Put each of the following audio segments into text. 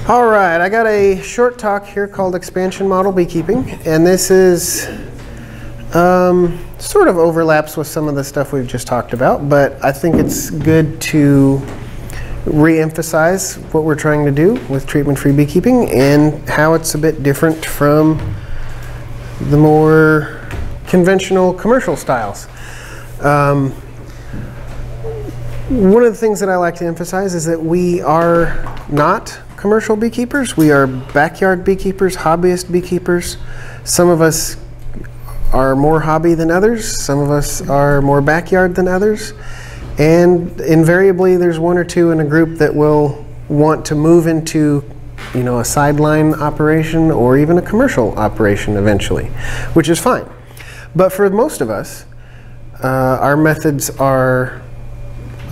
All right, I got a short talk here called Expansion Model Beekeeping, and this is sort of overlaps with some of the stuff we've just talked about, but I think it's good to re-emphasize what we're trying to do with treatment-free beekeeping and how it's a bit different from the more conventional commercial styles. One of the things that I like to emphasize is that we are not commercial beekeepers. We are backyard beekeepers, hobbyist beekeepers. Some of us are more hobby than others. Some of us are more backyard than others. And invariably there's one or two in a group that will want to move into, you know, a sideline operation or even a commercial operation eventually, which is fine. But for most of us, our methods are,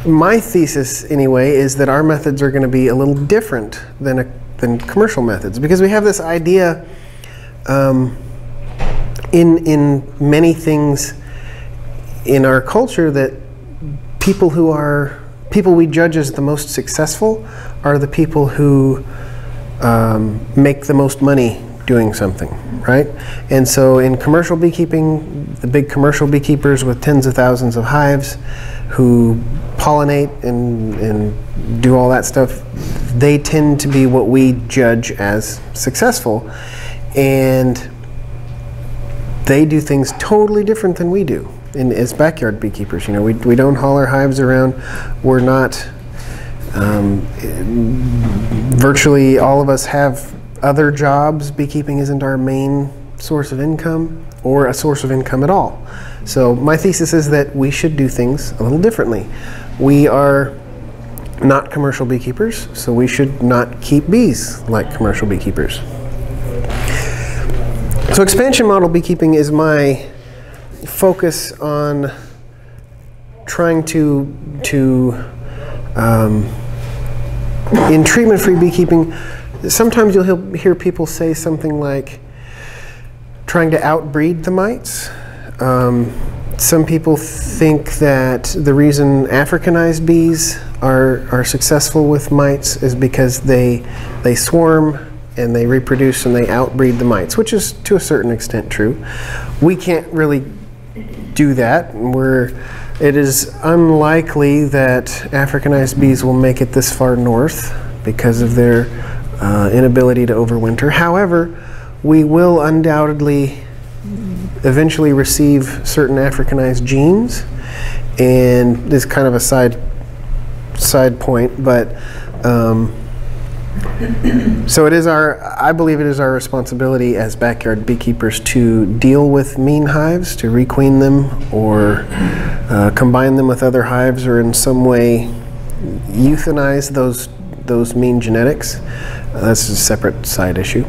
my thesis anyway, is that our methods are going to be a little different than commercial methods, because we have this idea in many things in our culture that people we judge as the most successful are the people who make the most money doing something, right? And so in commercial beekeeping, the big commercial beekeepers with tens of thousands of hives who pollinate and do all that stuff, they tend to be what we judge as successful, and they do things totally different than we do as backyard beekeepers. You know, we don't haul our hives around. We're not, virtually all of us have other jobs. Beekeeping isn't our main source of income or a source of income at all. So my thesis is that we should do things a little differently. We are not commercial beekeepers, so we should not keep bees like commercial beekeepers. So expansion model beekeeping is my focus on trying to in treatment-free beekeeping, sometimes you'll hear people say something like trying to outbreed the mites. Some people think that the reason Africanized bees are successful with mites is because they swarm and they reproduce and they outbreed the mites, which is to a certain extent true. We can't really do that. It is unlikely that Africanized bees will make it this far north because of their inability to overwinter. However, we will undoubtedly eventually receive certain Africanized genes, and this is kind of a side point, but so it is I believe it is our responsibility as backyard beekeepers to deal with mean hives, to requeen them or combine them with other hives, or in some way euthanize those mean genetics. That's a separate side issue.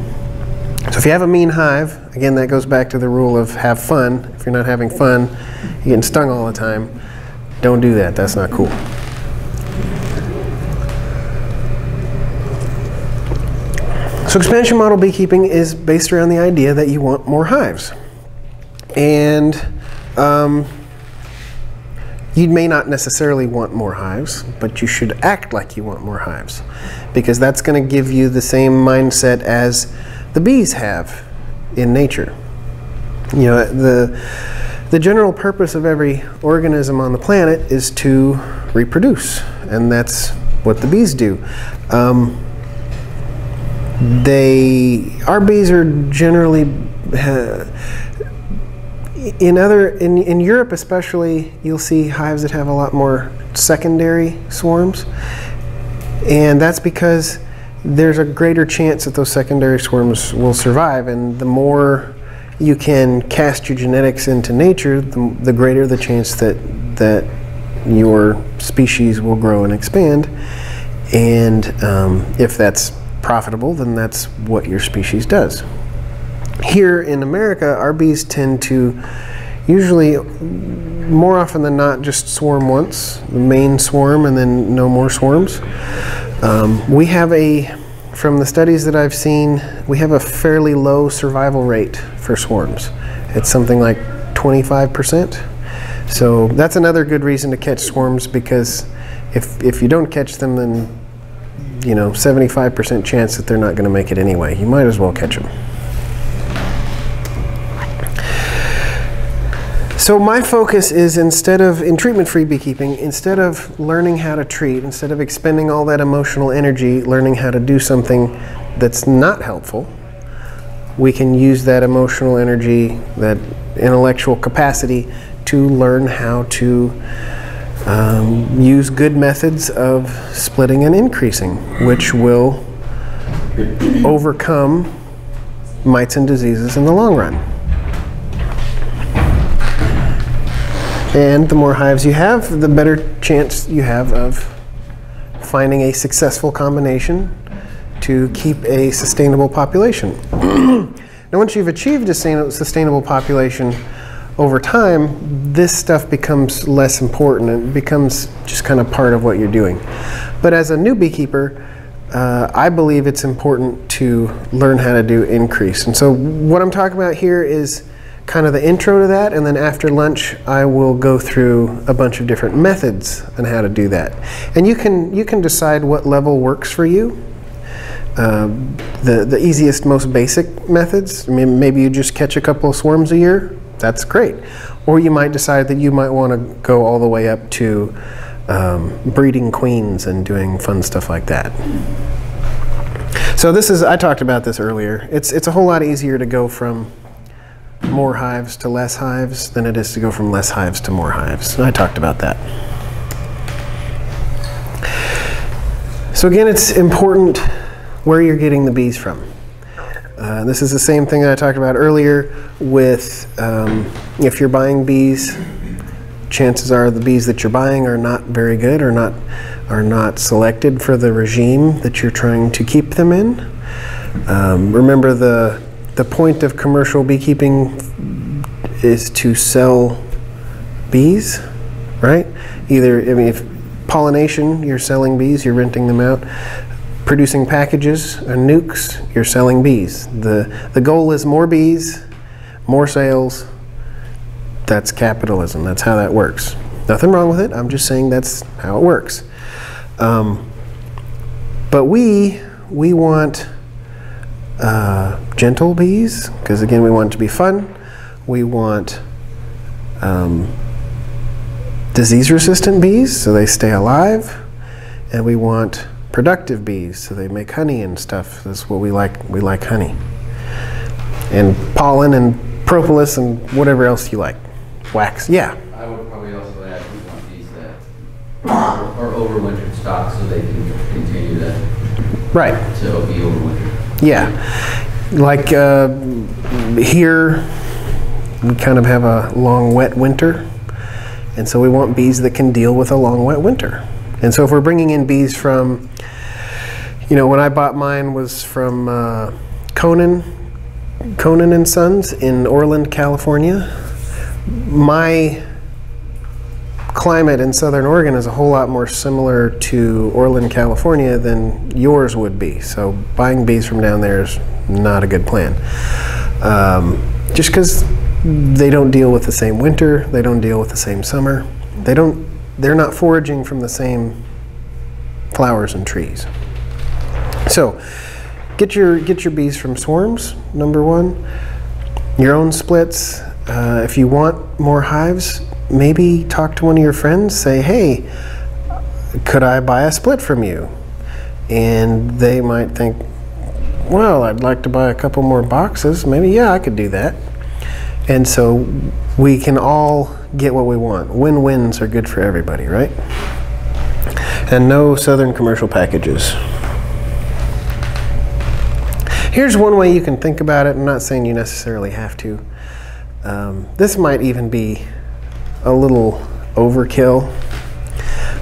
So if you have a mean hive, again, that goes back to the rule of have fun. If you're not having fun, you're getting stung all the time, don't do that. That's not cool. So expansion model beekeeping is based around the idea that you want more hives. And you may not necessarily want more hives, but you should act like you want more hives, because that's going to give you the same mindset as the bees have in nature. You know, the general purpose of every organism on the planet is to reproduce, and that's what the bees do. Our bees are generally in Europe especially, you'll see hives that have a lot more secondary swarms, and that's because there's a greater chance that those secondary swarms will survive, and the more you can cast your genetics into nature, the greater the chance that your species will grow and expand. And if that's profitable, then that's what your species does. Here in America, our bees tend to usually, more often than not, just swarm once, the main swarm, and then no more swarms. We have from the studies that I've seen, we have a fairly low survival rate for swarms. It's something like 25%. So that's another good reason to catch swarms, because if you don't catch them, then you know, 75% chance that they're not going to make it anyway. You might as well catch them. So my focus is, instead of, in treatment-free beekeeping, instead of learning how to treat, instead of expending all that emotional energy learning how to do something that's not helpful, we can use that emotional energy, that intellectual capacity, to learn how to use good methods of splitting and increasing, which will overcome mites and diseases in the long run. And the more hives you have, the better chance you have of finding a successful combination to keep a sustainable population. Now, once you've achieved a sustainable population over time, this stuff becomes less important and becomes just kind of part of what you're doing. But as a new beekeeper, I believe it's important to learn how to do increase. And so what I'm talking about here is kind of the intro to that, and then after lunch I will go through a bunch of different methods on how to do that. And you can decide what level works for you. The easiest, most basic methods, I mean, maybe you just catch a couple of swarms a year, that's great. Or you might decide that you might want to go all the way up to breeding queens and doing fun stuff like that. So this is, I talked about this earlier, it's a whole lot easier to go from more hives to less hives than it is to go from less hives to more hives. And I talked about that. So again, it's important where you're getting the bees from. This is the same thing that I talked about earlier with if you're buying bees, chances are the bees that you're buying are not very good, or are not selected for the regime that you're trying to keep them in. Remember, the point of commercial beekeeping is to sell bees, right? Either, I mean, if pollination, you're selling bees, you're renting them out. Producing packages and nukes, you're selling bees. The goal is more bees, more sales. That's capitalism. That's how that works. Nothing wrong with it. I'm just saying that's how it works. But we want gentle bees, because again, we want it to be fun. We want disease-resistant bees, so they stay alive, and we want productive bees, so they make honey and stuff. That's what we like. We like honey and pollen and propolis and whatever else you like. Wax, yeah. I would probably also add we want bees that are overwintered stock, so they can continue to be overwintered. Yeah, like here we kind of have a long wet winter, and so we want bees that can deal with a long wet winter. And so if we're bringing in bees from, you know, when I bought mine was from Conan and Sons in Orland, California. My climate in Southern Oregon is a whole lot more similar to Orland, California than yours would be. So buying bees from down there is not a good plan. Just because they don't deal with the same winter, they don't deal with the same summer, they're not foraging from the same flowers and trees. So get your bees from swarms, number one. Your own splits. If you want more hives, maybe talk to one of your friends. Say, hey, could I buy a split from you? And they might think, well, I'd like to buy a couple more boxes. Maybe, yeah, I could do that. And so we can all get what we want. Win-wins are good for everybody, right? And no Southern commercial packages. Here's one way you can think about it. I'm not saying you necessarily have to. This might even be a little overkill,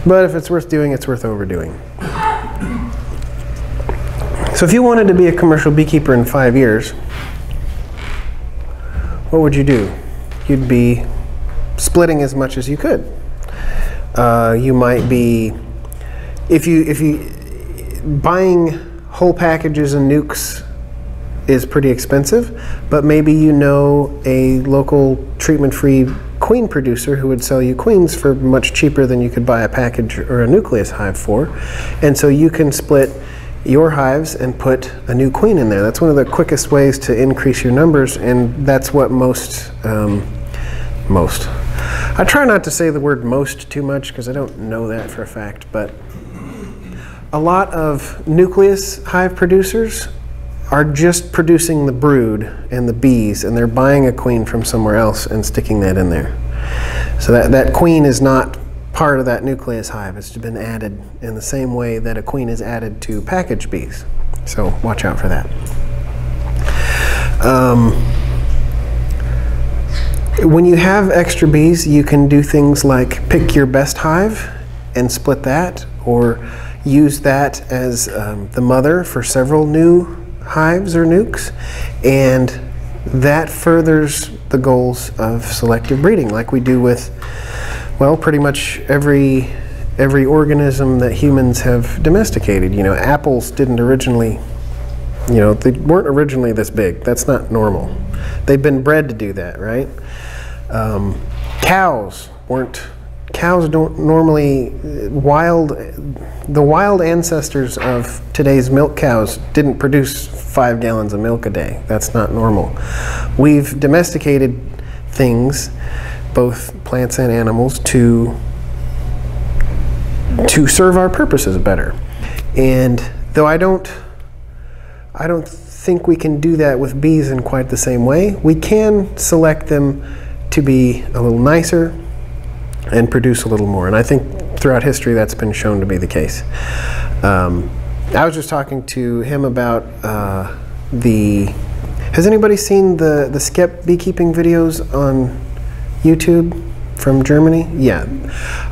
but if it's worth doing, it's worth overdoing. So if you wanted to be a commercial beekeeper in 5 years, what would you do? You'd be splitting as much as you could. You might be, if you buying whole packages and nukes is pretty expensive, but maybe you know a local treatment-free queen queen producer who would sell you queens for much cheaper than you could buy a package or a nucleus hive for. And so you can split your hives and put a new queen in there. That's one of the quickest ways to increase your numbers, and that's what most, I try not to say the word most too much because I don't know that for a fact, but a lot of nucleus hive producers are just producing the brood and the bees, and they're buying a queen from somewhere else and sticking that in there. So that queen is not part of that nucleus hive. It's been added in the same way that a queen is added to package bees. So watch out for that. When you have extra bees, you can do things like pick your best hive and split that, or use that as the mother for several new hives or nukes, and that furthers the goals of selective breeding, like we do with, well, pretty much every organism that humans have domesticated. You know, apples didn't originally, you know, they weren't originally this big. That's not normal. They've been bred to do that, right? Cows don't normally, the wild ancestors of today's milk cows didn't produce 5 gallons of milk a day. That's not normal. We've domesticated things, both plants and animals, to serve our purposes better. And though I don't think we can do that with bees in quite the same way, we can select them to be a little nicer and produce a little more. And I think throughout history that's been shown to be the case. I was just talking to him about has anybody seen the Skep beekeeping videos on YouTube from Germany? Yeah,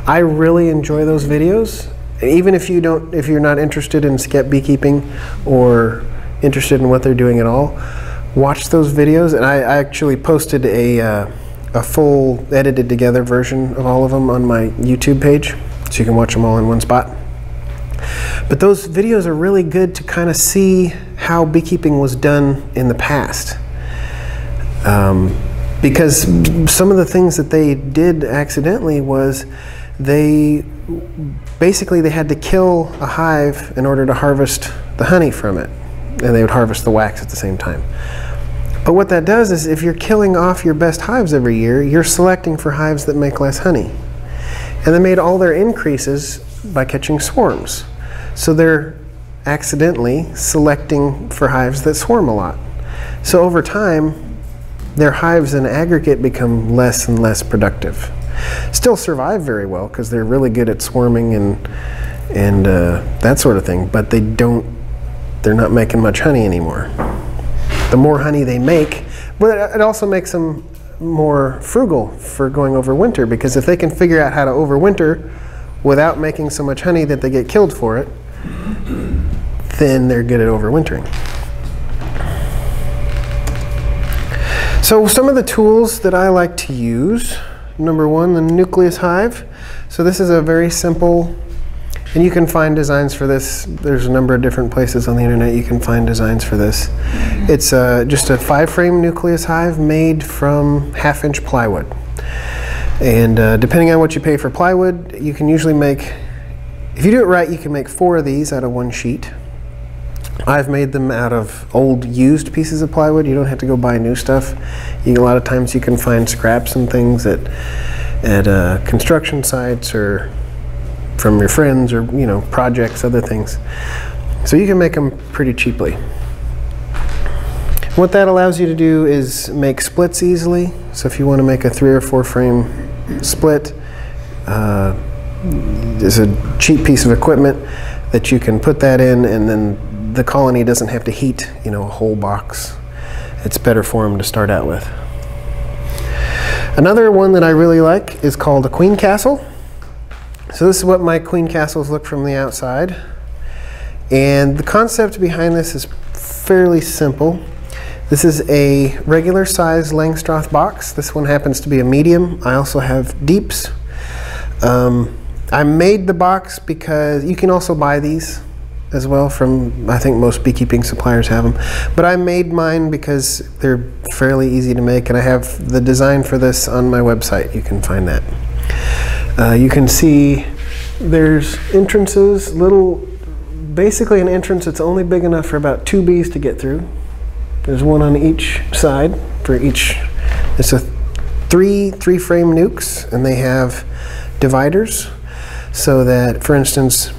I really enjoy those videos. Even if you're not interested in Skep beekeeping or interested in what they're doing at all, watch those videos. And I actually posted a full edited together version of all of them on my YouTube page, so you can watch them all in one spot. But those videos are really good to kind of see how beekeeping was done in the past. Because some of the things that they did accidentally was they had to kill a hive in order to harvest the honey from it, and they would harvest the wax at the same time. But what that does is, if you're killing off your best hives every year, you're selecting for hives that make less honey. And they made all their increases by catching swarms. So they're accidentally selecting for hives that swarm a lot. So over time, their hives in aggregate become less and less productive. Still survive very well because they're really good at swarming and that sort of thing, but they're not making much honey anymore. The more honey they make, but it also makes them more frugal for going over winter, because if they can figure out how to overwinter without making so much honey that they get killed for it, then they're good at overwintering. So some of the tools that I like to use, number one, the Nucleus Hive. So this is a very simple, and you can find designs for this. There's a number of different places on the internet you can find designs for this. It's just a 5-frame nucleus hive made from 1/2-inch plywood. And depending on what you pay for plywood, you can usually make, if you do it right, you can make 4 of these out of 1 sheet. I've made them out of old used pieces of plywood. You don't have to go buy new stuff. A lot of times you can find scraps and things at construction sites or from your friends, or projects, other things. So you can make them pretty cheaply. What that allows you to do is make splits easily. So if you want to make a 3 or 4 frame split, there's a cheap piece of equipment that you can put that in, and then the colony doesn't have to heat a whole box. It's better for them to start out with. Another one that I really like is called a queen castle. So this is what my queen castles look from the outside. And the concept behind this is fairly simple. This is a regular size Langstroth box. This one happens to be a medium. I also have deeps. I made the box because you can also buy these as well from, I think most beekeeping suppliers have them. But I made mine because they're fairly easy to make, and I have the design for this on my website. You can find that. You can see there's entrances, basically an entrance that's only big enough for about 2 bees to get through. There's one on each side for each. It's a three frame nukes, and they have dividers so that, for instance,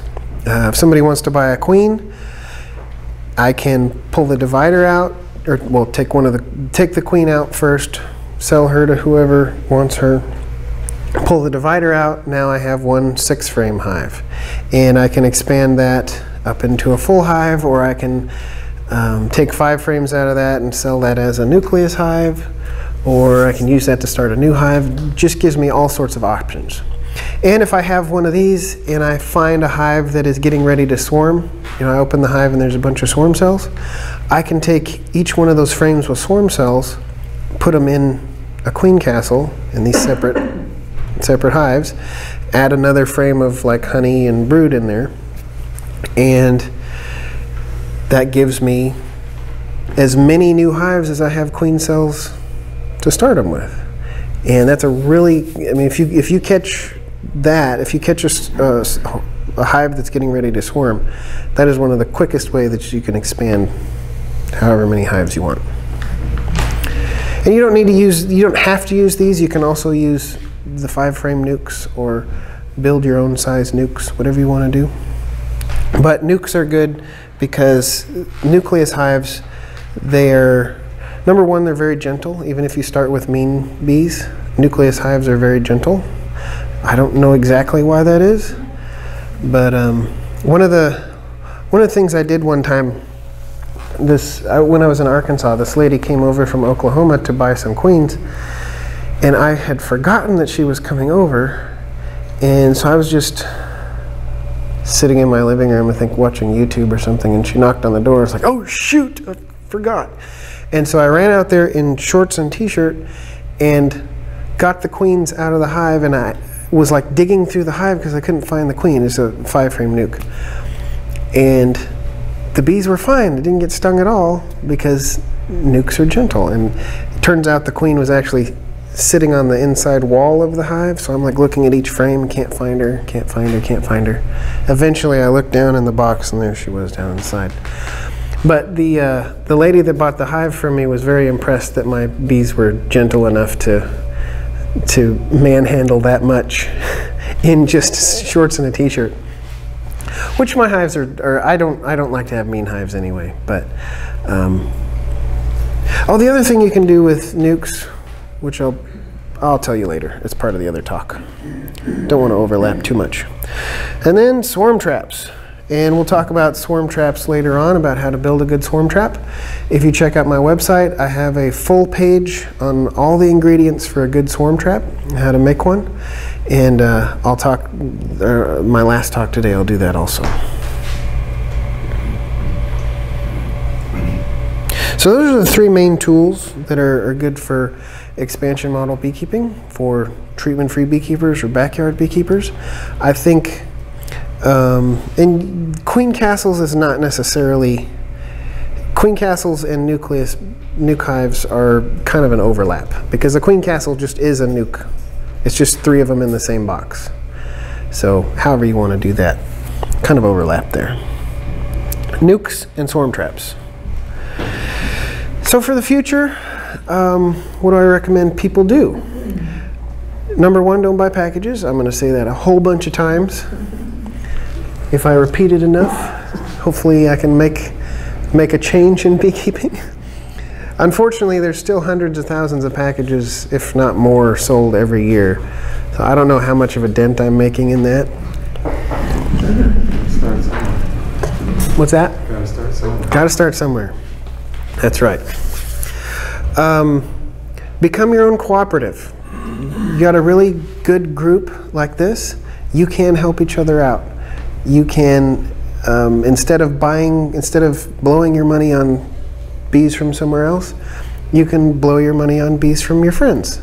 if somebody wants to buy a queen, I can pull the divider out, or well, take the queen out first, sell her to whoever wants her, pull the divider out. Now I have one 6-frame hive, and I can expand that up into a full hive, or I can take 5 frames out of that and sell that as a Nucleus Hive, or I can use that to start a new hive. Just gives me all sorts of options. And if I have one of these and I find a hive that is getting ready to swarm, I open the hive and there's a bunch of swarm cells, I can take each one of those frames with swarm cells, put them in a queen castle in these separate hives, add another frame of like honey and brood in there, and that gives me as many new hives as I have queen cells to start them with. And that's a really, if you catch that, if you catch a hive that's getting ready to swarm, that is one of the quickest ways that you can expand however many hives you want. And you don't have to use these. You can also use the 5-frame nukes or build your own size nukes, whatever you want to do. But nukes are good because Nucleus hives, number one, they're very gentle. Even if you start with mean bees, Nucleus hives are very gentle. I don't know exactly why that is, but one of the things I did one time, when I was in Arkansas, this lady came over from Oklahoma to buy some queens, and I had forgotten that she was coming over, and so I was just sitting in my living room, I think watching YouTube or something, and she knocked on the door. I was like, oh shoot, I forgot. And so I ran out there in shorts and t-shirt and got the queens out of the hive, and I was like digging through the hive because I couldn't find the queen. It's a 5-frame nuke. And the bees were fine. They didn't get stung at all because nukes are gentle. And it turns out the queen was actually sitting on the inside wall of the hive, so I'm like looking at each frame, can't find her, can't find her, can't find her. Eventually I looked down in the box and there she was down inside. But the lady that bought the hive from me was very impressed that my bees were gentle enough to manhandle that much in just shorts and a t-shirt. Which my hives I don't like to have mean hives anyway. But oh, the other thing you can do with nukes, which I'll tell you later. It's part of the other talk. Don't want to overlap too much. And then swarm traps. And we'll talk about swarm traps later on, about how to build a good swarm trap. If you check out my website, I have a full page on all the ingredients for a good swarm trap, how to make one. And I'll talk, my last talk today, I'll do that also. So those are the 3 main tools that are good for expansion model beekeeping, for treatment-free beekeepers or backyard beekeepers. I think and queen castles is not necessarily, queen castles and nuke hives are kind of an overlap, because a queen castle just is a nuke. It's just 3 of them in the same box. So however you want to do that, kind of overlap there. Nukes and swarm traps. So for the future, what do I recommend people do? Number 1, don't buy packages. I'm going to say that a whole bunch of times. If I repeat it enough, hopefully I can make a change in beekeeping. Unfortunately, there's still hundreds of thousands of packages, if not more, sold every year. So I don't know how much of a dent I'm making in that. Start somewhere. What's that? Gotta start somewhere. Gotta start somewhere. That's right. Become your own cooperative. You got a really good group like this, you can help each other out. You can, instead of blowing your money on bees from somewhere else, you can blow your money on bees from your friends.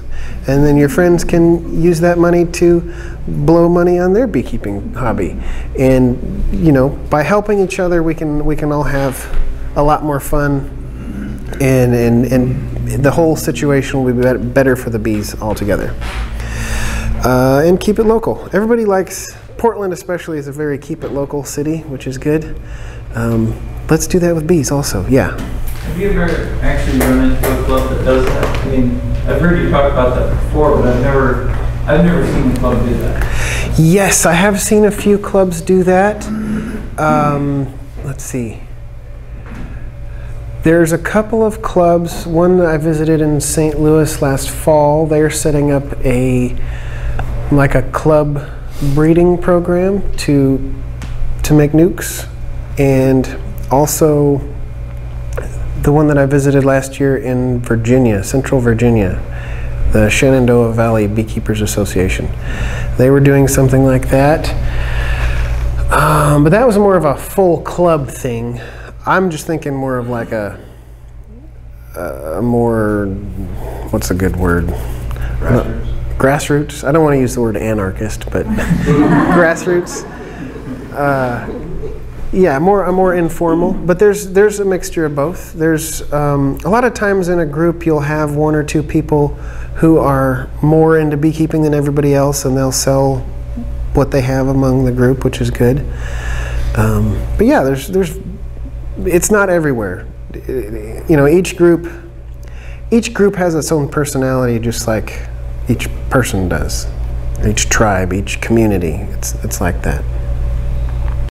And then your friends can use that money to blow money on their beekeeping hobby. And you know, by helping each other, we can all have a lot more fun, and the whole situation will be better for the bees altogether. And keep it local. Everybody likes, Portland especially is a very keep it local city, which is good. Let's do that with bees also, yeah. Have you ever actually run into a club that does that? I mean, I've heard you talk about that before, but I've never seen a club do that. Yes, I have seen a few clubs do that. Let's see. There's a couple of clubs. One that I visited in St. Louis last fall. They're setting up like a club breeding program to make nukes, and also the one that I visited last year in Virginia, Central Virginia, the Shenandoah Valley Beekeepers Association. They were doing something like that, but that was more of a full club thing. I'm just thinking more of like a more, what's a good word? Grassroots. I don't want to use the word anarchist, but grassroots. Yeah, a more informal. But there's a mixture of both. There's a lot of times in a group you'll have one or two people who are more into beekeeping than everybody else, and they'll sell what they have among the group, which is good. But yeah, it's not everywhere. You know, each group has its own personality, just like each person does. Each tribe, each community, it's like that.